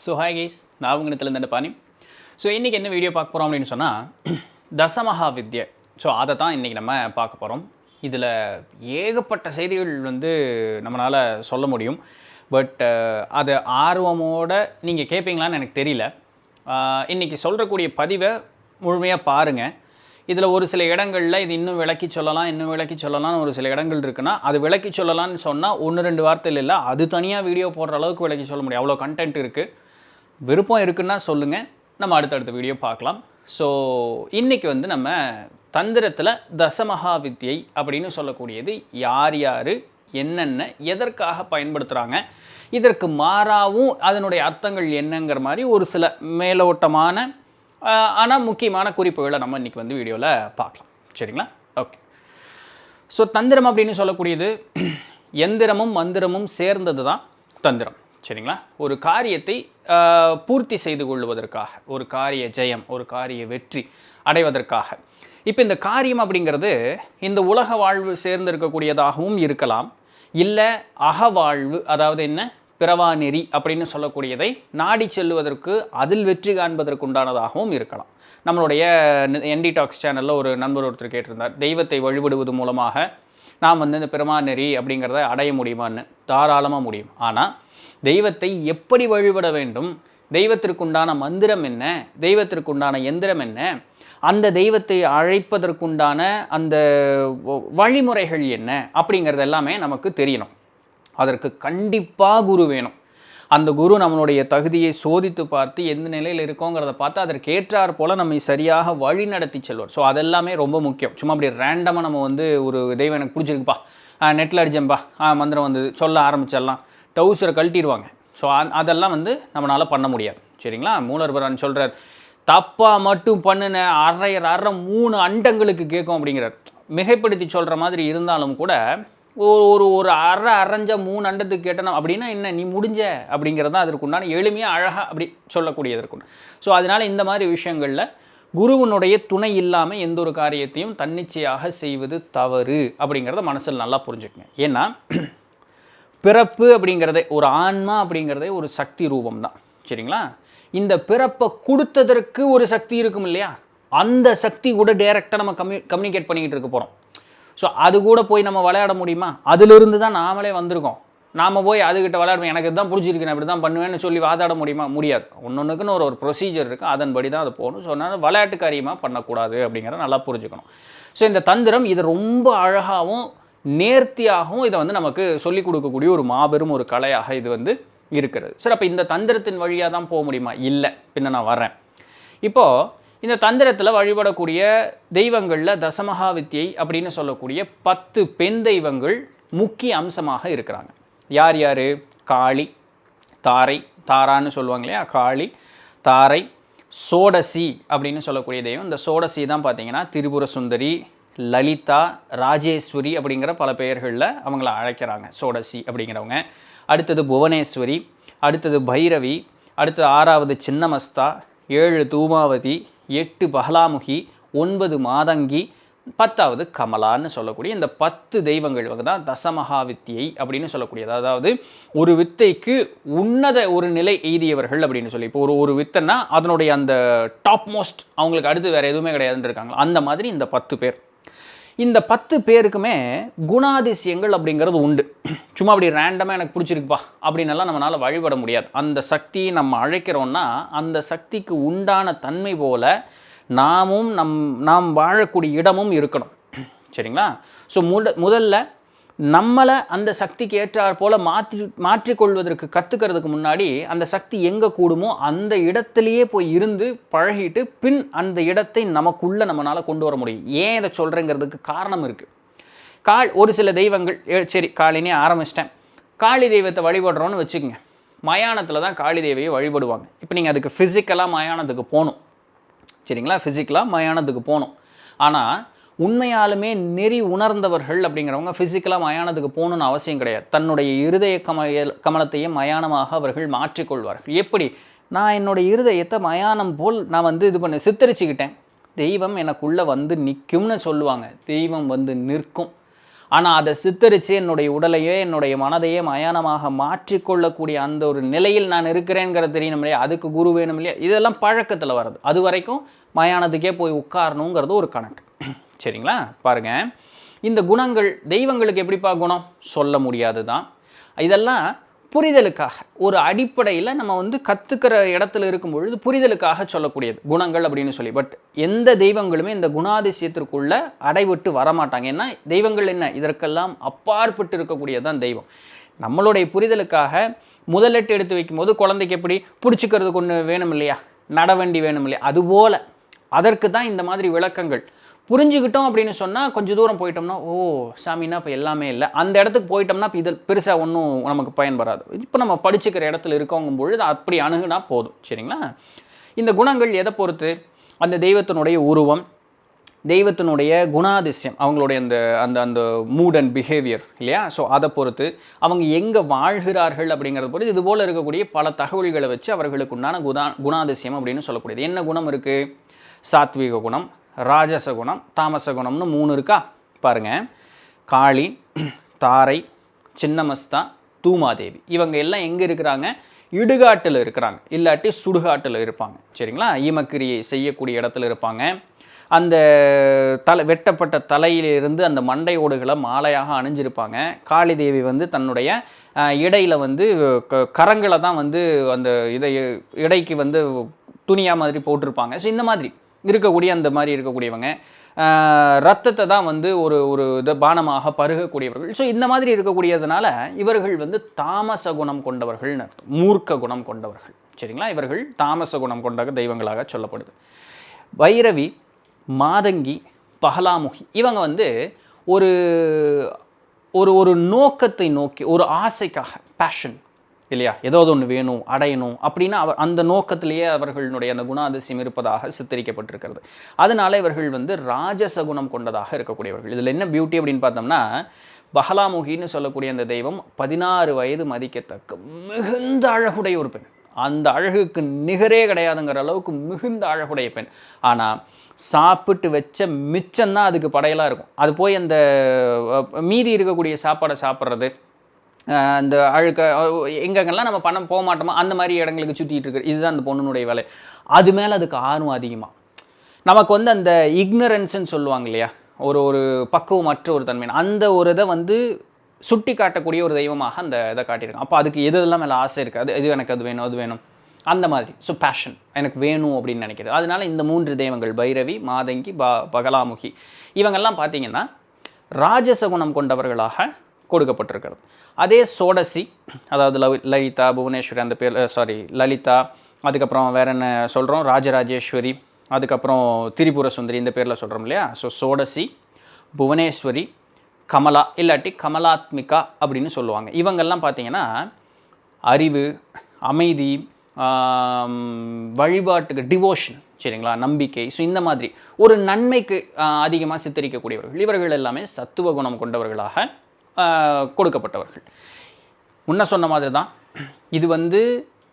So hi guys, நான் உங்கள்கிட்ட பாணி. ஸோ இன்றைக்கி என்ன வீடியோ பார்க்க போகிறோம் அப்படின்னு சொன்னால், தசமகா வித்யை. ஸோ அதை தான் இன்றைக்கி நம்ம பார்க்க போகிறோம். இதில் ஏகப்பட்ட செய்திகள் நம்மளால் சொல்ல முடியும். பட் அது ஆர்வமோடு நீங்கள் கேட்பீங்களான்னு எனக்கு தெரியல. இன்றைக்கி சொல்கிறக்கூடிய பதிவை முழுமையாக பாருங்கள். இதில் ஒரு சில இடங்களில் இது இன்னும் விளக்கி சொல்லலாம்னு ஒரு சில இடங்கள் இருக்குன்னா, அது விளக்கி சொல்லலாம்னு சொன்னால் 1-2 வார்த்தையில் இல்லை, அது தனியாக வீடியோ போடுற அளவுக்கு விளக்கி சொல்ல முடியும். அவ்வளோ கண்டென்ட் இருக்குது. விருப்பம் இருக்குன்னா சொல்லுங்கள், நம்ம அடுத்தடுத்த வீடியோ பார்க்கலாம். ஸோ இன்றைக்கி நம்ம தந்திரத்தில் தசமகா வித்யை அப்படின்னு சொல்லக்கூடியது யார் யார், என்னென்ன, எதற்காக பயன்படுத்துகிறாங்க, இதற்கு மாறாவும் அதனுடைய அர்த்தங்கள் என்னங்கிற மாதிரி ஒரு சில மேலோட்டமான ஆனால் முக்கியமான குறிப்புகளை நம்ம இன்றைக்கி வீடியோவில் பார்க்கலாம். சரிங்களா? ஓகே. ஸோ தந்திரம் அப்படின்னு சொல்லக்கூடியது எந்திரமும் மந்திரமும் சேர்ந்தது தான் தந்திரம். சரிங்களா? ஒரு காரியத்தை பூர்த்தி செய்து கொள்வதற்காக, ஒரு காரிய ஜெயம், ஒரு காரிய வெற்றி அடைவதற்காக. இப்போ இந்த காரியம் அப்படிங்கிறது இந்த உலக வாழ்வு சேர்ந்திருக்கக்கூடியதாகவும் இருக்கலாம், இல்லை அகவாழ்வு, அதாவது என்ன பிறவா நெறி அப்படின்னு சொல்லக்கூடியதை நாடி செல்வதற்கு, அதில் வெற்றி காண்பதற்கு உண்டானதாகவும் இருக்கலாம். நம்மளுடைய என்டி டாக்ஸ் சேனலில் ஒரு நண்பர் ஒருத்தர் கேட்டிருந்தார், தெய்வத்தை வழிபடுவது மூலமாக நாம் இந்த பிறவா நெறி அப்படிங்கிறத அடைய முடியுமான்னு. தாராளமாக முடியும். ஆனால் தெய்வத்தை எப்படி வழிபட வேண்டும், தெய்வத்திற்குண்டான மந்திரம் என்ன, தெய்வத்திற்குண்டான எந்திரம் என்ன, அந்த தெய்வத்தை அழைப்பதற்குண்டான அந்த வழிமுறைகள் என்ன அப்படிங்கிறது எல்லாமே நமக்கு தெரியணும். அதற்கு கண்டிப்பாக குரு வேணும். அந்த குரு நம்மளுடைய தகுதியை சோதித்து பார்த்து எந்த நிலையில் இருக்கோங்கிறத பார்த்து அதற்கு ஏற்றார் போல் நம்ம சரியாக வழி நடத்தி செல்வார். ஸோ அதெல்லாமே ரொம்ப முக்கியம். சும்மா அப்படி ரேண்டமாக நம்ம ஒரு தெய்வம் எனக்கு பிடிச்சிருக்குப்பா, நெட்டில் அடிச்சேன்ப்பா, மந்திரம் சொல்ல ஆரம்பிச்சிடலாம், டவுசரை கழட்டிடுவாங்க. ஸோ அதெல்லாம் நம்மளால் பண்ண முடியாது. சரிங்களா? மூலர்பரான் சொல்கிறார், தப்பாக மட்டும் பண்ணுன அரை 3 அண்டங்களுக்கு கேட்கும் அப்படிங்கிறார். மிகைப்படுத்தி சொல்கிற மாதிரி இருந்தாலும் கூட ஒரு அரைஞ்ச 3 அண்டத்துக்கு கேட்டணும் அப்படின்னா என்ன, நீ முடிஞ்ச அப்படிங்கிறது தான் அதற்குண்டான எளிமையாக அழகாக அப்படி சொல்லக்கூடியதற்கு. ஸோ அதனால் இந்த மாதிரி விஷயங்களில் குருவினுடைய துணை இல்லாமல் எந்த ஒரு காரியத்தையும் தன்னிச்சையாக செய்வது தவறு அப்படிங்கிறத மனசில் நல்லா புரிஞ்சுக்கங்க. ஏன்னா பிறப்பு அப்படிங்கிறதே, ஒரு ஆன்மா அப்படிங்கிறதே ஒரு சக்தி ரூபம் தான். சரிங்களா? இந்த பிறப்பை கொடுத்ததற்கு ஒரு சக்தி இருக்கும் இல்லையா, அந்த சக்தி கூட டைரெக்டாக நம்ம கம்யூனிகேட் பண்ணிக்கிட்டு இருக்க போகிறோம். ஸோ அது கூட போய் நம்ம விளையாட முடியுமா? அதிலிருந்து தான் நாமளே வந்திருக்கோம். நாம் போய் அதுக்கிட்ட விளையாடுவோம், எனக்கு இதுதான் பிடிச்சிருக்கு, நான் இப்படி தான் பண்ணுவேன்னு சொல்லி வாதாட முடியுமா? முடியாது. ஒன்றுக்குன்னு ஒரு ப்ரொசீஜர் இருக்குது, அதன்படி தான் அது போகணும். ஸோ அதனால் விளையாட்டு காரியமாக பண்ணக்கூடாது அப்படிங்கிறத நல்லா புரிஞ்சுக்கணும். ஸோ இந்த தந்திரம் இது ரொம்ப அழகாகவும் நேர்த்தியாகவும் இதை நமக்கு சொல்லிக் கொடுக்கக்கூடிய ஒரு மாபெரும் ஒரு கலையாக இது இருக்கிறது. சரி, அப்போ இந்த தந்திரத்தின் வழியாக தான் போக முடியுமா? இல்லை. பின்ன நான் வரேன். இப்போது இந்த தந்திரத்தில் வழிபடக்கூடிய தெய்வங்களில் தசமகா வித்யை அப்படின்னு சொல்லக்கூடிய 10 பெண் தெய்வங்கள் முக்கிய அம்சமாக இருக்கிறாங்க. யார் யார்? காளி, தாரை, தாரான்னு சொல்லுவாங்க இல்லையா, காளி, தாரை, சோடசி அப்படின்னு சொல்லக்கூடிய தெய்வம். இந்த சோடசி தான் பார்த்தீங்கன்னா திரிபுர சுந்தரி, லலிதா, ராஜேஸ்வரி அப்படிங்கிற பல பெயர்களில் அவங்கள அழைக்கிறாங்க, சோடசி அப்படிங்கிறவங்க. அடுத்தது புவனேஸ்வரி, அடுத்தது பைரவி, அடுத்தது 6வது சின்னமஸ்தா, 7 தூமாவதி, 8 பகலாமுகி, 9 மாதங்கி, 10வது கமலான்னு சொல்லக்கூடிய இந்த 10 தெய்வங்கள் தான் தசமகா வித்யை அப்படின்னு சொல்லக்கூடியது. அதாவது ஒரு வித்தைக்கு உன்னத ஒரு நிலை எய்தியவர்கள் அப்படின்னு சொல்லி. இப்போ ஒரு வித்தைன்னா அதனுடைய அந்த டாப் மோஸ்ட், அவங்களுக்கு அடுத்து வேறு எதுவுமே கிடையாதுன்னு இருக்காங்களா, அந்த மாதிரி இந்த 10 பேர். இந்த 10 பேருக்குமே குணாதிசயங்கள் அப்படிங்கிறது உண்டு. சும்மா அப்படி ரேண்டமாக எனக்கு பிடிச்சிருக்குப்பா அப்படின்னெல்லாம் நம்மளால் வழிபட முடியாது. அந்த சக்தியை நம்ம அழைக்கிறோன்னா அந்த சக்திக்கு உண்டான தன்மை போல் நாம் வாழக்கூடிய இடமும் இருக்கணும். சரிங்களா? ஸோ முதல்ல நம்மளை அந்த சக்திக்கு ஏற்றாற் போல் மாற்றிக்கொள்வதற்கு கற்றுக்கிறதுக்கு முன்னாடி அந்த சக்தி எங்கே கூடுமோ அந்த இடத்துலையே போய் இருந்து பழகிட்டு பின் அந்த இடத்தை நமக்குள்ளே நம்மளால் கொண்டு வர முடியும். ஏன் இதை சொல்கிறேங்கிறதுக்கு காரணம் இருக்குது. ஒரு சில தெய்வங்கள், சரி காளினே ஆரம்பிச்சிட்டேன், காளி தெய்வத்தை வழிபடுறோன்னு வச்சுக்கோங்க. மயானத்தில் தான் காளி தேவியை வழிபடுவாங்க. இப்போ நீங்கள் அதுக்கு ஃபிசிக்கலாக மயானத்துக்கு போகணும். சரிங்களா? ஃபிசிக்கலாக மயானத்துக்கு போகணும். ஆனால் உண்மையாலுமே நெறி உணர்ந்தவர்கள் அப்படிங்கிறவங்க ஃபிசிக்கலாக மயானத்துக்கு போகணுன்னு அவசியம் கிடையாது. தன்னுடைய இருதய கமலத்தையே மயானமாக அவர்கள் மாற்றிக்கொள்வார்கள். எப்படி? நான் என்னுடைய இருதயத்தை மயானம் போல் நான் இது பண்ண சித்தரிச்சுக்கிட்டேன், தெய்வம் எனக்குள்ளே நிற்கும்னு சொல்லுவாங்க. தெய்வம் நிற்கும். ஆனால் அதை சித்தரித்து என்னுடைய உடலையே என்னுடைய மனதையே மயானமாக மாற்றிக்கொள்ளக்கூடிய அந்த ஒரு நிலையில் நான் இருக்கிறேங்கிறது தெரியணும் இல்லையா, அதுக்கு குரு வேணும் இல்லையா, இதெல்லாம் பழக்கத்தில் வர்றது. அது வரைக்கும் மயானத்துக்கே போய் உட்காரணுங்கிறது ஒரு கணக்கு. சரிங்களா? பாருங்கள், இந்த குணங்கள் தெய்வங்களுக்கு எப்படிப்பா குணம் சொல்ல முடியாது தான். இதெல்லாம் புரிதலுக்காக ஒரு அடிப்படையில் நம்ம வந்து கற்றுக்கிற இடத்துல இருக்கும் பொழுது புரிதலுக்காக சொல்லக்கூடியது குணங்கள் அப்படின்னு சொல்லி. பட் எந்த தெய்வங்களுமே இந்த குணாதிசயத்திற்குள்ள அடைவிட்டு வரமாட்டாங்க. ஏன்னா தெய்வங்கள் என்ன, இதற்கெல்லாம் அப்பாற்பட்டு இருக்கக்கூடியதான் தெய்வம். நம்மளுடைய புரிதலுக்காக முதலெட்டு எடுத்து வைக்கும்போது குழந்தைக்கு எப்படி பிடிச்சிக்கிறதுக்கு ஒன்று வேணும் இல்லையா, நடவண்டி வேணும் இல்லையா, அதுபோல் அதற்கு தான் இந்த மாதிரி விளக்கங்கள். புரிஞ்சுக்கிட்டோம் அப்படின்னு சொன்னால் கொஞ்சம் தூரம் போயிட்டோம்னா, ஓ சாமின்னா இப்போ எல்லாமே இல்லை, அந்த இடத்துக்கு போயிட்டோம்னா இப்போ இதில் பெருசாக ஒன்றும் நமக்கு பயன்படாது. இப்போ நம்ம படிச்சுக்கிற இடத்துல இருக்கவங்கும் பொழுது அப்படி அணுகுனா போதும். சரிங்களா? இந்த குணங்கள் எதை பொறுத்து, அந்த தெய்வத்தினுடைய உருவம், தெய்வத்தினுடைய குணாதிசயம், அவங்களுடைய அந்த அந்த அந்த மூட் அண்ட் பிஹேவியர் இல்லையா, ஸோ அதை பொறுத்து அவங்க எங்கே வாழ்கிறார்கள் அப்படிங்கிறத பொறுத்து இது போல் இருக்கக்கூடிய பல தகவல்களை வச்சு அவர்களுக்கு உண்டான குணாதிசயம் அப்படின்னு சொல்லக்கூடியது. என்ன குணம் இருக்குது? சாத்வீக குணம், ராஜச குணம், தாமச குணம்னு 3 இருக்கா பாருங்கள். காளி, தாரை, சின்னமஸ்தா, தூமாதேவி இவங்க எல்லாம் எங்கே இருக்கிறாங்க? இடுகாட்டில் இருக்கிறாங்க, இல்லாட்டி சுடுகாட்டில் இருப்பாங்க. சரிங்களா? ஈமக்கிரியை செய்யக்கூடிய இடத்துல இருப்பாங்க. அந்த வெட்டப்பட்ட தலையிலிருந்து அந்த மண்டை ஓடுகளை மாலையாக அணிஞ்சிருப்பாங்க. காளி தேவி வந்து தன்னுடைய இடையில் வந்து கரங்களை தான் வந்து அந்த இடைக்கு வந்து துணியாக மாதிரி போட்டிருப்பாங்க. ஸோ இந்த மாதிரி இருக்கக்கூடிய அந்த மாதிரி இருக்கக்கூடியவங்க ரத்தத்தை தான் வந்து ஒரு இதை பானமாக பருகக்கூடியவர்கள். ஸோ இந்த மாதிரி இருக்கக்கூடியதுனால இவர்கள் வந்து தாமச குணம் கொண்டவர்கள்னு அர்த்தம், மூர்க்க குணம் கொண்டவர்கள். சரிங்களா? இவர்கள் தாமச குணம் கொண்ட தெய்வங்களாக சொல்லப்படுது. பைரவி, மாதங்கி, பகலாமுகி இவங்க வந்து ஒரு ஒரு நோக்கத்தை நோக்கி, ஒரு ஆசைக்காக, பேஷன் இல்லையா, ஏதாவது ஒன்று வேணும், அடையணும் அப்படின்னா அந்த நோக்கத்திலேயே அவர்களுடைய அந்த குணாதிசயம் இருப்பதாக சித்தரிக்கப்பட்டிருக்கிறது. அதனால இவர்கள் வந்து ராஜச குணம் கொண்டதாக இருக்கக்கூடியவர்கள். இதில் என்ன பியூட்டி அப்படின்னு பார்த்தோம்னா, பகலாமுகின்னு சொல்லக்கூடிய அந்த தெய்வம் 16 வயது மதிக்கத்தக்க மிகுந்த அழகுடைய ஒரு பெண். அந்த அழகுக்கு நிகரே கிடையாதுங்கிற அளவுக்கு மிகுந்த அழகுடைய பெண். ஆனால் சாப்பிட்டு வச்ச மிச்சம்தான் அதுக்கு படையலாக இருக்கும். அது போய் அந்த மீதி இருக்கக்கூடிய சாப்பாடை சாப்பிட்றது, அந்த அழுக்க எங்கெங்கெல்லாம் நம்ம பணம் போக மாட்டோமோ அந்த மாதிரி இடங்களுக்கு சுற்றிட்டு இருக்கு. இதுதான் அந்த பொண்ணுனுடைய வேலை. அது மேலே அதுக்கு ஆர்வம் அதிகமாக. நமக்கு வந்து அந்த இக்னரன்ஸ்ன்னு சொல்லுவாங்க இல்லையா, ஒரு பக்குவமற்ற ஒரு தன்மை, அந்த ஒரு இதை வந்து சுட்டி காட்டக்கூடிய ஒரு தெய்வமாக அந்த இதை காட்டியிருக்காங்க. அப்போ அதுக்கு எதெல்லாம் மேலே ஆசை இருக்குது, இது எனக்கு அது வேணும், அது வேணும், அந்த மாதிரி. ஸோ பேஷன் எனக்கு வேணும் அப்படின்னு நினைக்கிறது. அதனால இந்த 3 தெய்வங்கள் பைரவி, மாதங்கி, பகலாமுகி இவங்கெல்லாம் பார்த்தீங்கன்னா ராஜச குணம் கொண்டவர்களாக கொடுக்கப்பட்டிருக்கிறது. அதே சோடசி, அதாவது லலிதா, புவனேஸ்வரி, அந்த பேர் லலிதா, அதுக்கப்புறம் வேற என்ன சொல்கிறோம், ராஜராஜேஸ்வரி, அதுக்கப்புறம் திரிபுர சுந்தரி இந்த பேரில் சொல்கிறோம் இல்லையா. ஸோ சோடசி, புவனேஸ்வரி, கமலா இல்லாட்டி கமலாத்மிகா அப்படின்னு சொல்லுவாங்க. இவங்கெல்லாம் பார்த்தீங்கன்னா அறிவு, அமைதி, வழிபாட்டுக்கு டிவோஷன், சரிங்களா, நம்பிக்கை, ஸோ இந்த மாதிரி ஒரு நன்மைக்கு அதிகமாக சித்தரிக்கக்கூடியவர்கள். இவர்கள் எல்லாமே சத்துவ குணம் கொண்டவர்களாக கொடுக்கப்பட்டவர்கள். முன்ன சொன்ன மாதிரி தான் இது வந்து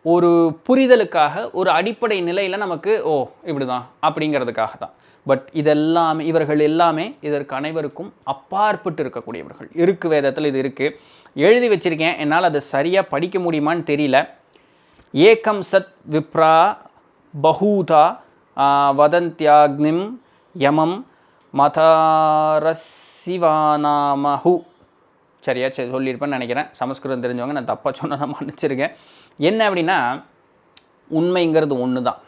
ஒரு புரிதலுக்காக, ஒரு அடிப்படை நிலையில் நமக்கு இப்படி தான் அப்படிங்கிறதுக்காக தான். பட் இதெல்லாமே இவர்கள் எல்லாமே இதற்கு அனைவருக்கும் அப்பாற்பட்டு இருக்கக்கூடியவர்கள். இருக்கு வேதத்தில் இது இருக்குது, எழுதி வச்சுருக்கேன், என்னால் அதை சரியாக படிக்க முடியுமான்னு தெரியல. ஏகம் சத் விப்ரா பஹூதா வதந்தியாக்னிம் யமம் மதாரசிவானாமஹு, சரியா சொல்லியிருப்பேன்னு நினைக்கிறேன். சமஸ்கிருதம் தெரிஞ்சவங்க நான் தப்பாக சொன்ன மன்னிச்சிருக்கேன். என்ன அப்படின்னா, உண்மைங்கிறது ஒன்று தான்,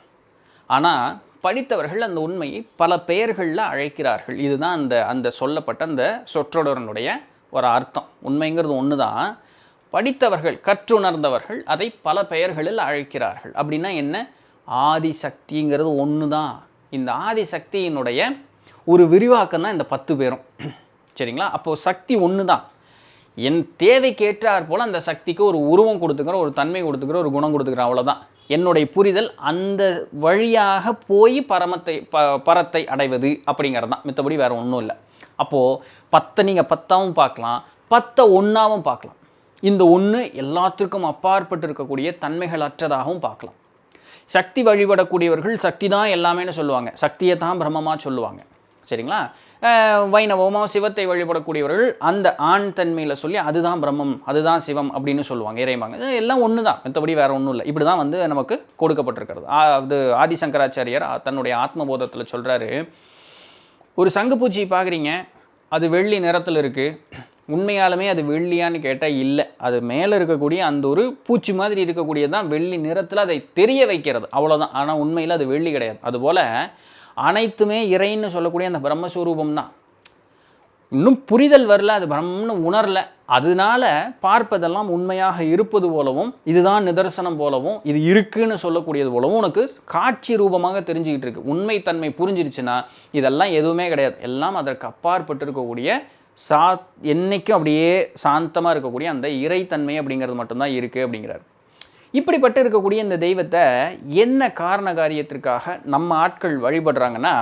ஆனால் படித்தவர்கள் அந்த உண்மையை பல பெயர்களில் அழைக்கிறார்கள். இதுதான் அந்த சொல்லப்பட்ட அந்த சொற்றொடரனுடைய ஒரு அர்த்தம். உண்மைங்கிறது ஒன்று தான், படித்தவர்கள், கற்றுணர்ந்தவர்கள் அதை பல பெயர்களில் அழைக்கிறார்கள். அப்படின்னா என்ன? ஆதிசக்திங்கிறது ஒன்று தான். இந்த ஆதிசக்தியினுடைய ஒரு விரிவாக்கம் தான் இந்த 10 பேரும். சரிங்களா? அப்போது சக்தி ஒன்று தான். என் தேவைக்கேற்றார் போல் அந்த சக்திக்கு ஒரு உருவம் கொடுத்துக்கிறோம், ஒரு தன்மை கொடுத்துக்கிறோம், ஒரு குணம் கொடுத்துக்கிறோம், அவ்வளோதான். என்னுடைய புரிதல் அந்த வழியாக போய் பரத்தை அடைவது அப்படிங்கிறது தான். மித்தபடி வேறு ஒன்றும் இல்லை. அப்போது 10 நீங்கள் 10ஆவும் பார்க்கலாம், 10 ஒன்றாவும் பார்க்கலாம். இந்த ஒன்று எல்லாத்திற்கும் அப்பாற்பட்டு இருக்கக்கூடிய தன்மைகள் அற்றதாகவும் பார்க்கலாம். சக்தி வழிபடக்கூடியவர்கள் சக்தி தான் எல்லாமேன்னு சொல்லுவாங்க, சக்தியை தான் பிரம்மமாக சொல்லுவாங்க. சரிங்களா? வைணவமோ சிவத்தை வழிபடக்கூடியவர்கள் அந்த ஆண் தன்மையில் சொல்லி அதுதான் பிரம்மம், அதுதான் சிவம் அப்படின்னு சொல்லுவாங்க, இறைவாங்க. இது எல்லாம் ஒன்று தான், மற்றபடி வேறு ஒன்றும் இல்லை. இப்படி தான் வந்து நமக்கு கொடுக்கப்பட்டிருக்கிறது. அது ஆதிசங்கராச்சாரியர் தன்னுடைய ஆத்மபோதத்தில் சொல்கிறாரு, ஒரு சங்குப்பூச்சி பார்க்குறீங்க, அது வெள்ளி நிறத்தில் இருக்குது. உண்மையாலுமே அது வெள்ளியான்னு கேட்டால் இல்லை. அது மேலே இருக்கக்கூடிய அந்த ஒரு பூச்சி மாதிரி இருக்கக்கூடியது தான் வெள்ளி நிறத்தில் அதை தெரிய வைக்கிறது, அவ்வளோதான். ஆனால் உண்மையில் அது வெள்ளி கிடையாது. அதுபோல் அனைத்துமே இறைன்னு சொல்லக்கூடிய அந்த பிரம்மஸ்வரூபம் தான். இன்னும் புரிதல் வரல, அது பிரம்மன்னு உணரல. அதனால பார்ப்பதெல்லாம் உண்மையாக இருப்பது போலவும், இதுதான் நிதர்சனம் போலவும், இது இருக்குன்னு சொல்லக்கூடியது போலவும் உனக்கு காட்சி ரூபமாக தெரிஞ்சுக்கிட்டு இருக்கு. உண்மைத்தன்மை புரிஞ்சிருச்சுன்னா இதெல்லாம் எதுவுமே கிடையாது. எல்லாம் அதற்கு அப்பாற்பட்டு இருக்கக்கூடிய என்னைக்கும் அப்படியே சாந்தமாக இருக்கக்கூடிய அந்த இறைத்தன்மை அப்படிங்கிறது மட்டும்தான் இருக்குது அப்படிங்கிறார். இப்படிப்பட்டு இருக்கக்கூடிய இந்த தெய்வத்தை என்ன காரண காரியத்திற்காக நம்ம ஆட்கள் வழிபடுறாங்கன்னா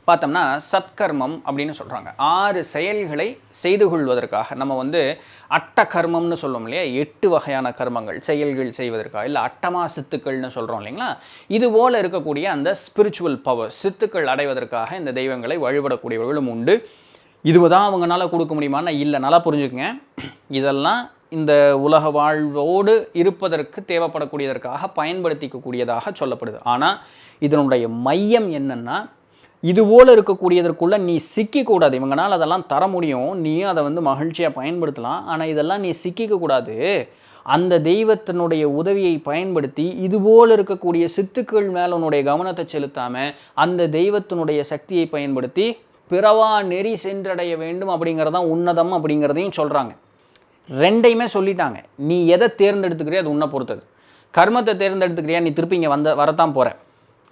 பார்த்தோம்னா சத்கர்மம் அப்படின்னு சொல்கிறாங்க. 6 செயல்களை செய்து கொள்வதற்காக நம்ம வந்து அட்ட கர்மம்னு சொல்லுவோம் இல்லையா, 8 வகையான கர்மங்கள் செயல்கள் செய்வதற்காக, இல்லை அட்டமா சித்துக்கள்னு சொல்கிறோம் இல்லைங்களா. இதுபோல் இருக்கக்கூடிய அந்த ஸ்பிரிச்சுவல் பவர் சித்துக்கள் அடைவதற்காக இந்த தெய்வங்களை வழிபடக்கூடியவர்களும் உண்டு. இதுதான் அவங்களால கொடுக்க முடியுமான்னா இல்லை. நல்லா புரிஞ்சுக்கங்க, இதெல்லாம் இந்த உலக வாழ்வோடு இருப்பதற்கு தேவைப்படக்கூடியதற்காக பயன்படுத்திக்கக்கூடியதாக சொல்லப்படுது. ஆனால் இதனுடைய மையம் என்னென்னா, இதுபோல் இருக்கக்கூடியதற்குள்ளே நீ சிக்கிக்கூடாது. இவங்களால் அதெல்லாம் தர முடியும், நீயும் அதை வந்து மகிழ்ச்சியாக பயன்படுத்தலாம். ஆனால் இதெல்லாம் நீ சிக்கிக்கக்கூடாது. அந்த தெய்வத்தினுடைய உதவியை பயன்படுத்தி இதுபோல் இருக்கக்கூடிய சித்துக்கள் மேலே உன்னுடைய கவனத்தை செலுத்தாமல் அந்த தெய்வத்தினுடைய சக்தியை பயன்படுத்தி பிறவா நெறி சென்றடைய வேண்டும் அப்படிங்கிறதான் உன்னதம் அப்படிங்கிறதையும் சொல்கிறாங்க. ரெண்டையுமே சொல்லிட்டாங்க. நீ எதை தேர்ந்தெடுத்துக்கிறியோ அது உன்னை பொறுத்தது. கர்மத்தை தேர்ந்தெடுத்துக்கிறியா, நீ திருப்பி இங்கே வரத்தான் போகிற.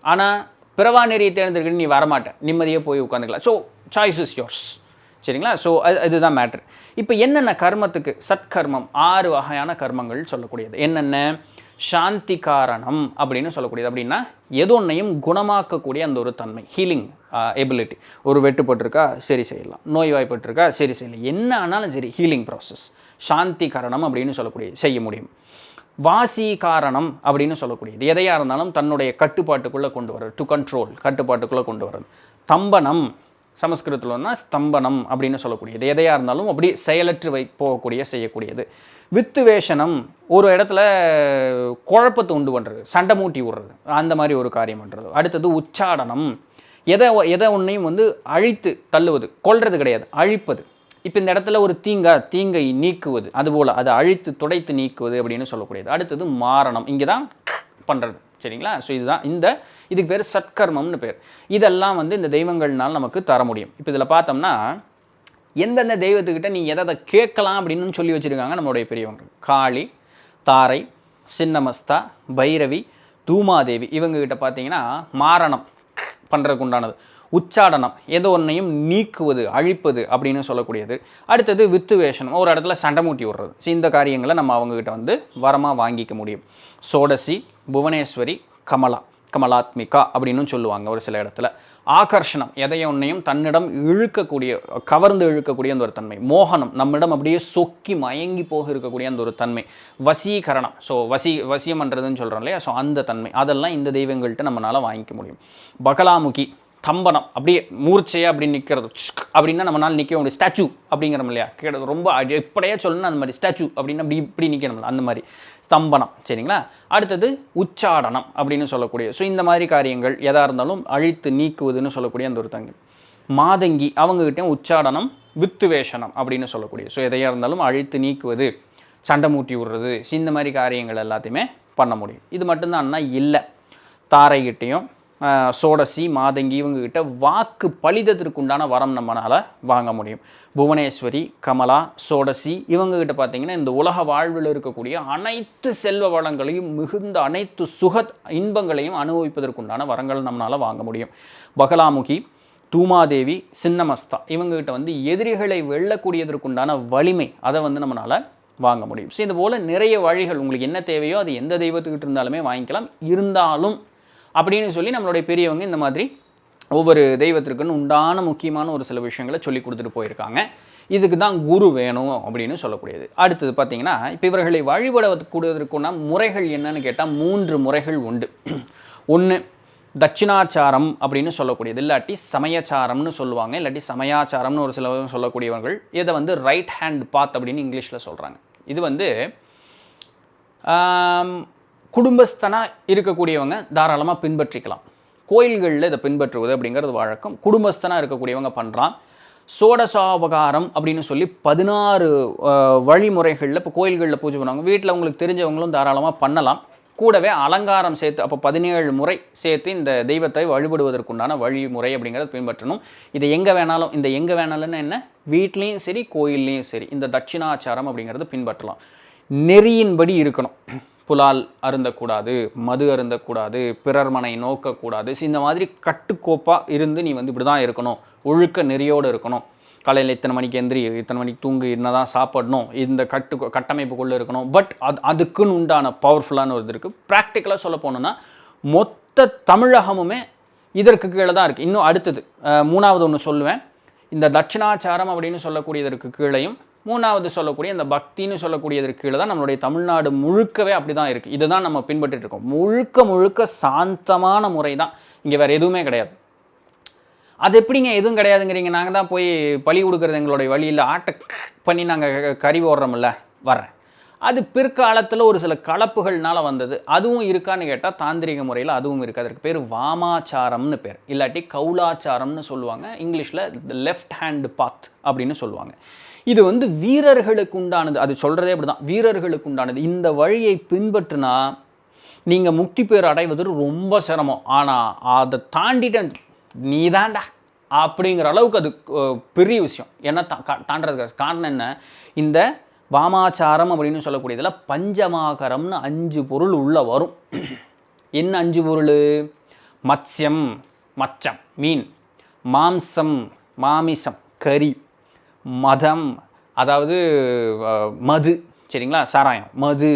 ஆனால் பிறவா நெறியை தேர்ந்தெடுக்கிற நீ வரமாட்டேன், நிம்மதியாக போய் உட்காந்துக்கலாம். ஸோ சாய்ஸ் இஸ் யோர்ஸ், சரிங்களா? ஸோ இதுதான் மேட்ரு. இப்போ என்னென்ன கர்மத்துக்கு சத்கர்மம் 6 வகையான கர்மங்கள் சொல்லக்கூடியது என்னென்ன? சாந்தி காரணம் அப்படின்னு சொல்லக்கூடியது. அப்படின்னா எது ஒன்றையும் குணமாக்கக்கூடிய அந்த ஒரு தன்மை, ஹீலிங் எபிலிட்டி. ஒரு வெட்டுப்பட்டிருக்கா சரி செய்யலாம், நோய்வாய்ப்பட்டிருக்கா சரி செய்யலாம், என்ன ஆனாலும் சரி ஹீலிங் ப்ராசஸ் சாந்தி காரணம் அப்படின்னு சொல்லக்கூடிய செய்ய முடியும். வாசி காரணம் அப்படின்னு சொல்லக்கூடியது எதையாக இருந்தாலும் தன்னுடைய கட்டுப்பாட்டுக்குள்ளே கொண்டு வர்றது, டு கண்ட்ரோல், கட்டுப்பாட்டுக்குள்ளே கொண்டு வர்றது. தம்பனம் சமஸ்கிருதத்தில்னா ஸ்தம்பனம் அப்படின்னு சொல்லக்கூடியது எதையாக இருந்தாலும் அப்படி செயலற்று போகக்கூடிய செய்யக்கூடியது. வித்துவேஷனம் ஒரு இடத்துல குழப்பத்தை உண்டு பண்ணுறது, சண்டை மூட்டி விடுறது, அந்த மாதிரி ஒரு காரியம் பண்ணுறது. அடுத்தது உச்சாடனம், எதை ஒன்றையும் வந்து அழித்து தள்ளுவது, கொல்றது கிடையாது, அழிப்பது. இப்போ இந்த இடத்துல ஒரு தீங்கை நீக்குவது, அதுபோல் அதை அழித்து துடைத்து நீக்குவது அப்படின்னு சொல்லக்கூடியது. அடுத்தது மாரணம், இங்கே தான் பண்ணுறது, சரிங்களா? ஸோ இதுதான் இதுக்கு பேர் சத்கர்மம்னு பேர். இதெல்லாம் வந்து இந்த தெய்வங்கள்னால் நமக்கு தர முடியும். இப்போ இதில் பார்த்தோம்னா எந்தெந்த தெய்வத்துக்கிட்ட நீங்கள் எதை கேட்கலாம் அப்படின்னு சொல்லி வச்சுருக்காங்க நம்மளுடைய பெரியவங்க. காளி, தாரை, சின்னமஸ்தா, பைரவி, தூமாதேவி, இவங்ககிட்ட பார்த்தீங்கன்னா மாரணம் பண்ணுறதுக்கு உண்டானது. உச்சாடனம் எதோ ஒன்றையும் நீக்குவது, அழிப்பது அப்படின்னு சொல்லக்கூடியது. அடுத்தது வித்துவேஷனம், ஒரு இடத்துல சண்டை மூட்டி விடுறது. ஸோ இந்த காரியங்களை நம்ம அவங்ககிட்ட வந்து வரமாக வாங்கிக்க முடியும். சோடசி, புவனேஸ்வரி, கமலாத்மிகா அப்படின்னு சொல்லுவாங்க ஒரு சில இடத்துல. ஆகர்ஷணம் எதைய ஒன்றையும் தன்னிடம் இழுக்கக்கூடிய, கவர்ந்து இழுக்கக்கூடிய அந்த ஒரு தன்மை. மோகனம் நம்மிடம் அப்படியே சொக்கி மயங்கி போக இருக்கக்கூடிய அந்த ஒரு தன்மை. வசீகரணம், ஸோ வசியம் பண்ணுறதுன்னு சொல்கிறோம் இல்லையா, ஸோ அந்த தன்மை அதெல்லாம் இந்த தெய்வங்கள்கிட்ட நம்மளால் வாங்கிக்க முடியும். பகலாமுகி, தம்பனம் அப்படியே மூர்ச்சையாக அப்படி நிற்கிறது, அப்படின்னா நம்மளால் நிற்க முடியும். ஸ்டாச்சு அப்படிங்கிறோம் இல்லையா, ரொம்ப எப்படியா சொல்லணும் அந்த மாதிரி ஸ்டாச்சு அப்படின்னா அப்படி இப்படி நிற்கணும், அந்த மாதிரி ஸ்தம்பனம், சரிங்களா? அடுத்தது உச்சாடனம் அப்படின்னு சொல்லக்கூடிய, ஸோ இந்த மாதிரி காரியங்கள் எதாக இருந்தாலும் அழித்து நீக்குவதுன்னு சொல்லக்கூடிய அந்த ஒரு தங்கி. மாதங்கி அவங்ககிட்டையும் உச்சாடனம், வித்துவேஷனம் அப்படின்னு சொல்லக்கூடிய, ஸோ எதையாக இருந்தாலும் அழித்து நீக்குவது, சண்டை மூட்டி விடுறது, இந்த மாதிரி காரியங்கள் எல்லாத்தையுமே பண்ண முடியும். இது மட்டும்தான் இல்லை. தாரைகிட்டையும் சோடசி, மாதங்கி இவங்ககிட்ட வாக்கு பலிதத்திற்குண்டான வரம் நம்மளால் வாங்க முடியும். புவனேஸ்வரி, கமலா, சோடசி இவங்ககிட்ட பார்த்தீங்கன்னா இந்த உலக வாழ்வில் இருக்கக்கூடிய அனைத்து செல்வ வளங்களையும் மிகுந்த அனைத்து சுக இன்பங்களையும் அனுபவிப்பதற்குண்டான வரங்கள் நம்மளால் வாங்க முடியும். பகலாமுகி, தூமாதேவி, சின்னமஸ்தா இவங்ககிட்ட வந்து எதிரிகளை வெல்லக்கூடியதற்குண்டான வலிமை அதை வந்து நம்மளால் வாங்க முடியும். ஸோ இது போல் நிறைய வழிகள் உங்களுக்கு என்ன தேவையோ அது எந்த தெய்வத்துக்கிட்ட இருந்தாலுமே வாங்கிக்கலாம். இருந்தாலும் அப்படின்னு சொல்லி நம்மளுடைய பெரியவங்க இந்த மாதிரி ஒவ்வொரு தெய்வத்திற்குன்னு உண்டான முக்கியமான ஒரு சில விஷயங்களை சொல்லி கொடுத்துட்டு போயிருக்காங்க. இதுக்கு தான் குரு வேணும் அப்படின்னு சொல்லக்கூடியது. அடுத்தது பார்த்தீங்கன்னா இப்போ இவர்களை வழிபடக்கூடியதற்குன்னா முறைகள் என்னன்னு கேட்டால் 3 முறைகள் உண்டு. ஒன்று தட்சிணாச்சாரம் அப்படின்னு சொல்லக்கூடியது, இல்லாட்டி சமயச்சாரம்னு சொல்லுவாங்க, இல்லாட்டி சமயாச்சாரம்னு ஒரு சில சொல்லக்கூடியவர்கள் இதை வந்து ரைட் ஹேண்ட் பாத் அப்படின்னு இங்கிலீஷில் சொல்கிறாங்க. இது வந்து குடும்பஸ்தனாக இருக்கக்கூடியவங்க தாராளமாக பின்பற்றிக்கலாம். கோயில்களில் இதை பின்பற்றுவது அப்படிங்கிறது வழக்கம். குடும்பஸ்தனாக இருக்கக்கூடியவங்க பண்ணுறான். சோடசோபகாரம் அப்படின்னு சொல்லி 16 வழிமுறைகளில் இப்போ கோயில்களில் பூஜை பண்ணுவாங்க. வீட்டில் உங்களுக்கு தெரிஞ்சவங்களும் தாராளமாக பண்ணலாம். கூடவே அலங்காரம் சேர்த்து அப்போ 17 முறை சேர்த்து இந்த தெய்வத்தை வழிபடுவதற்குண்டான வழிமுறை அப்படிங்கிறத பின்பற்றணும். இதை எங்கே வேணாலும், இந்த எங்கே வேணாலும்னு என்ன, வீட்லேயும் சரி கோயில்லையும் சரி இந்த தட்சிணாச்சாரம் அப்படிங்கிறது பின்பற்றலாம். நெறியின்படி இருக்கணும். புலால் அருந்தக்கூடாது, மது அருந்தக்கூடாது, பிறர் மனை நோக்கக்கூடாது. இந்த மாதிரி கட்டுக்கோப்பாக இருந்து நீ வந்து இப்படி தான் இருக்கணும், ஒழுக்க நெறியோடு இருக்கணும். காலையில் இத்தனை மணிக்கு எந்திரி, இத்தனை மணிக்கு தூங்கு, என்ன தான் சாப்பிடணும், இந்த கட்டமைப்புக்குள்ளே இருக்கணும். பட் அதுக்குன்னு உண்டான பவர்ஃபுல்லான ஒரு இது இருக்குது. ப்ராக்டிக்கலாக சொல்ல போனோன்னா மொத்த தமிழகமுமே இதற்கு கீழே தான் இருக்குது. இன்னும் அடுத்தது 3வது ஒன்று சொல்லுவேன். இந்த தட்சிணாச்சாரம் அப்படின்னு சொல்லக்கூடியதற்கு கீழையும் 3வது சொல்லக்கூடிய இந்த பக்தின்னு சொல்லக்கூடியதற்கு கீழே தான் நம்மளுடைய தமிழ்நாடு முழுக்கவே அப்படி தான் இருக்குது. இதுதான் நம்ம பின்பற்றிட்டு இருக்கோம். முழுக்க முழுக்க சாந்தமான முறை தான், இங்கே வேறு எதுவுமே கிடையாது. அது எப்படிங்க எதுவும் கிடையாதுங்கிறீங்க? நாங்கள் தான் போய் பழி கொடுக்குறது எங்களுடைய வழியில் ஆட்டை பண்ணி நாங்கள் கறி ஓடுறோம்ல, வர்றேன். அது பிற்காலத்தில் ஒரு சில கலப்புகள்னால வந்தது. அதுவும் இருக்கான்னு கேட்டால் தாந்திரிக முறையில் அதுவும் இருக்குது. அதற்கு பேர் வாமாச்சாரம்னு பேர், இல்லாட்டி கௌலாச்சாரம்னு சொல்லுவாங்க. இங்கிலீஷில் லெஃப்ட் ஹேண்ட் பாத் அப்படின்னு சொல்லுவாங்க. இது வந்து வீரர்களுக்கு உண்டானது. அது சொல்கிறதே அப்படி தான், வீரர்களுக்கு உண்டானது. இந்த வழியை பின்பற்றினா நீங்கள் முக்தி பேர் அடைவது ரொம்ப சிரமம். ஆனால் அதை தாண்டிட்டு நீ தாண்டா அப்படிங்கிற அளவுக்கு அது பெரிய விஷயம். என்ன தாண்டதுக்கு காரணம் என்ன? இந்த வாமாச்சாரம் அப்படின்னு சொல்லக்கூடியதில் பஞ்சமாகரம்னு 5 பொருள் உள்ளே வரும். என்ன 5 பொருள்? மத்ஸ்யம், மச்சம் மீன், மாம்சம் மாமிசம் கறி, மதம் அதாவது மது, சரிங்களா, சாராயம், மது.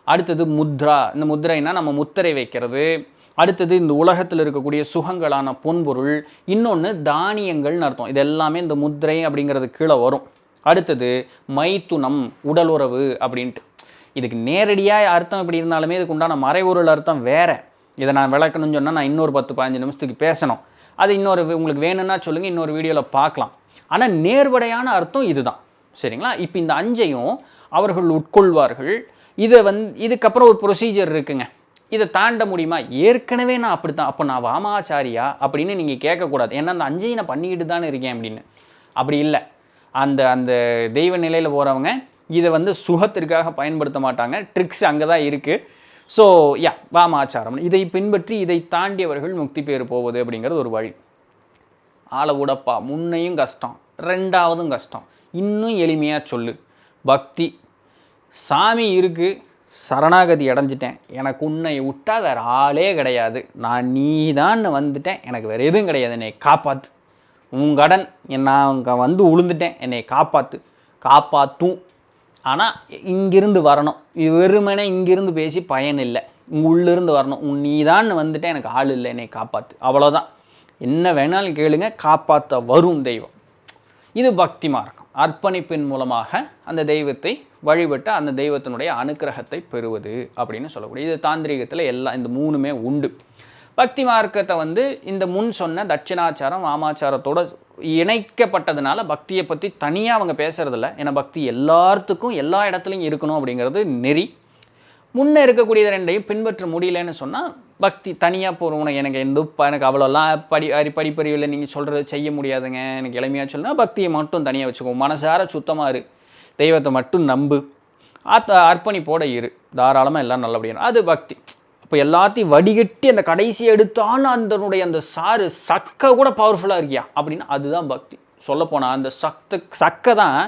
அடுத்தது முத்ரா, இந்த முத்திரைனா நம்ம முத்திரை வைக்கிறது. அடுத்தது இந்த உலகத்தில் இருக்கக்கூடிய சுகங்களான பொன்பொருள். இன்னொன்று தானியங்கள்னு அர்த்தம். இது எல்லாமே இந்த முத்திரை அப்படிங்கிறது கீழே வரும். அடுத்தது மைத்துனம், உடல் உறவு அப்படின்ட்டு. இதுக்கு நேரடியாக அர்த்தம் எப்படி இருந்தாலுமே இதுக்கு உண்டான மறைபொருள் அர்த்தம் வேறு. இதை நான் விளக்கணும்னு சொன்னால் நான் இன்னொரு 10-15 நிமிஷத்துக்கு பேசணும். அது இன்னொரு உங்களுக்கு வேணும்னா சொல்லுங்கள், இன்னொரு வீடியோவில் பார்க்கலாம். ஆனால் நேர்வடையான அர்த்தம் இதுதான், சரிங்களா? இப்போ இந்த 5ஐயும் அவர்கள் உட்கொள்வார்கள். இதை இதுக்கப்புறம் ஒரு ப்ரொசீஜர் இருக்குங்க. இதை தாண்ட முடியுமா? ஏற்கனவே நான் அப்படி தான், அப்போ நான் வாமாச்சாரியா அப்படின்னு நீங்கள் கேட்கக்கூடாது. ஏன்னா அந்த 5ஐயும் நான் பண்ணிக்கிட்டு தானே இருக்கேன் அப்படின்னு. அப்படி இல்லை. அந்த அந்த தெய்வ நிலையில் போகிறவங்க இதை சுகத்திற்காக பயன்படுத்த மாட்டாங்க. ட்ரிக்ஸ் அங்கே தான் இருக்குது. ஸோ வாமாச்சாரம் இதை பின்பற்றி இதை தாண்டியவர்கள் முக்தி பேர் போவது அப்படிங்கிறது ஒரு வழி. ஆளை விடப்பா, முன்னையும் கஷ்டம், 2வதும் கஷ்டம். இன்னும் எளிமையாக சொல்லு. பக்தி, சாமி இருக்குது, சரணாகதி அடைஞ்சிட்டேன், எனக்கு உன்னை விட்டால் வேறு ஆளே கிடையாது, நான் நீ தான் வந்துட்டேன், எனக்கு வேறு எதுவும் கிடையாது, என்னை காப்பாற்று, உன் கடன் நான் அங்கே உளுந்துட்டேன், என்னை காப்பாற்றும். ஆனால் இங்கிருந்து வரணும். வெறுமனே இங்கிருந்து பேசி பயன் இல்லை. உள்ளிருந்து வரணும். நீ தான் வந்துட்டேன், எனக்கு ஆள் இல்லை, என்னை காப்பாற்று. அவ்வளோதான். என்ன வேணாலும் கேளுங்க, காப்பாற்ற வரும் தெய்வம். இது பக்தி மார்க்கம். அர்ப்பணிப்பின் மூலமாக அந்த தெய்வத்தை வழிபட்டு அந்த தெய்வத்தினுடைய அனுக்கிரகத்தை பெறுவது அப்படின்னு சொல்லக்கூடிய இது தாந்திரிகத்தில் எல்லாம் இந்த 3மே உண்டு. பக்தி மார்க்கத்தை இந்த முன் சொன்ன தட்சிணாச்சாரம் வாமாச்சாரத்தோடு இணைக்கப்பட்டதுனால பக்தியை பற்றி தனியாக அவங்க பேசுகிறதில்ல. ஏன்னா பக்தி எல்லாத்துக்கும் எல்லா இடத்துலையும் இருக்கணும் அப்படிங்கிறது நெறி. முன்னே இருக்கக்கூடியது 2ஐயும் பின்பற்ற முடியலன்னு சொன்னால் பக்தி தனியாக போகிறவங்க எனக்கு அவ்வளோலாம் படிப்பறிவில் நீங்கள் சொல்கிறது செய்ய முடியாதுங்க, எனக்கு எளிமையாக சொல்லுன்னா பக்தியை மட்டும் தனியாக வச்சுக்கோ. மனசார சுத்தமாக இரு, தெய்வத்தை மட்டும் நம்பு, அர்ப்பணிப்போடு இரு, தாராளமாக எல்லாம் நல்லபடியாக. அது பக்தி. அப்போ எல்லாத்தையும் வடிகட்டி அந்த கடைசியை எடுத்தாலும் அதனுடைய அந்த சாறு சக்கை கூட பவர்ஃபுல்லாக இருக்கியா அப்படின்னா அதுதான் பக்தி. சொல்லப்போனால் அந்த சக்கை தான்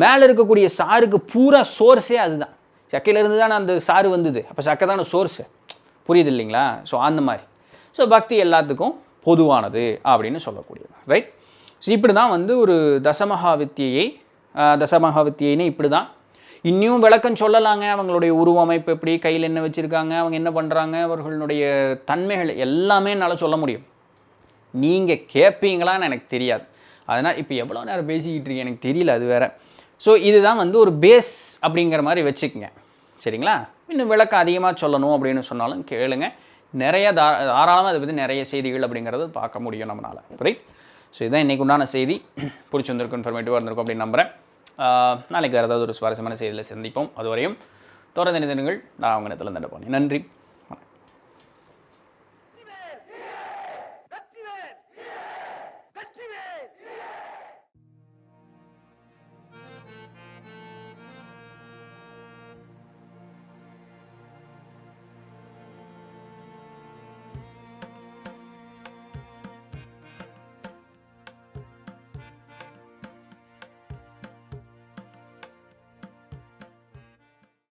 மேலே இருக்கக்கூடிய சாருக்கு பூரா சோர்ஸே அதுதான். சக்கையிலேருந்து தானே அந்த சாறு வந்தது. அப்போ சக்கை தானே சோர்ஸு. புரியுது இல்லைங்களா? ஸோ அந்த மாதிரி. ஸோ பக்தி எல்லாத்துக்கும் பொதுவானது அப்படின்னு சொல்லக்கூடியது, ரைட்? ஸோ இப்படி தான் ஒரு தசமகாவித்தியைன்னு இப்படி தான். இன்னும் விளக்கம் சொல்லலாங்க. அவங்களுடைய உருவமைப்பு எப்படி, கையில் என்ன வச்சுருக்காங்க, அவங்க என்ன பண்ணுறாங்க, அவர்களுடைய தன்மைகள் எல்லாமே என்னால் சொல்ல முடியும். நீங்கள் கேட்பீங்களான்னு எனக்கு தெரியாது. அதனால் இப்போ எவ்வளோ நேரம் பேசிக்கிட்டு இருக்கேன் எனக்கு தெரியல, அது வேறு. ஸோ இதுதான் ஒரு பேஸ் அப்படிங்கிற மாதிரி வச்சுக்கோங்க, சரிங்களா? இன்னும் விளக்கம் அதிகமாக சொல்லணும் அப்படின்னு சொன்னாலும் கேளுங்க. நிறைய தாராளமாக அதை பற்றி நிறைய செய்திகள் அப்படிங்கிறது பார்க்க முடியும் நம்மளால். ரைட். ஸோ இதுதான் இன்றைக்கு உண்டான செய்தி. பிடிச்சிருந்திருக்கும், இன்ஃபர்மேட்டிவாக இருந்திருக்கும் அப்படின்னு நம்புகிறேன். நாளைக்கு வேறு ஏதாவது ஒரு சுவாரஸ்யமான செய்தியில் சந்திப்போம். அதுவரையும் தொடர்ந்து நினைவுகள் நான் அவங்க இடத்துல தண்டை போனேன். நன்றி.